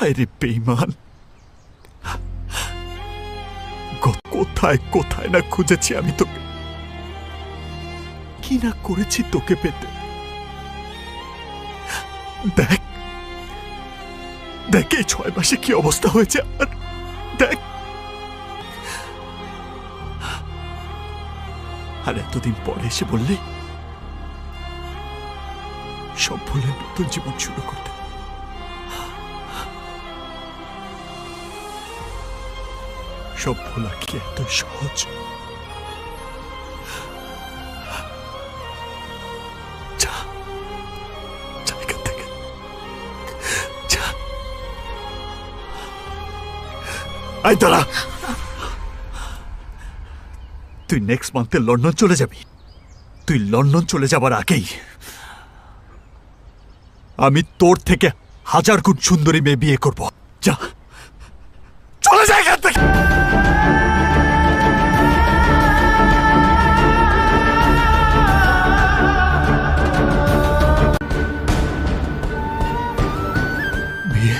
হায় রে বেঈমান, কোথায় কোথায় না খুঁজেছি আমি তোকে, কি না করেছি তোকে পেতে। দেখ দেখ এই 6 মাসে কি অবস্থা হয়েছে, আর দেখ, আর এতদিন পরে এসে বললি সব ভুলে নতুন জীবন শুরু করতে। সব ভোলা কি এত সহজ? যা, যা এখান থেকে, যা। আয় দাঁড়া, তুই নেক্সট মান্থে লন্ডন চলে যাবি। তুই লন্ডন চলে যাবার আগেই আমি তোর থেকে 1000 গুণ সুন্দরী মেয়ে বিয়ে করব। যা, চলে যা এখান থেকে। বিয়ে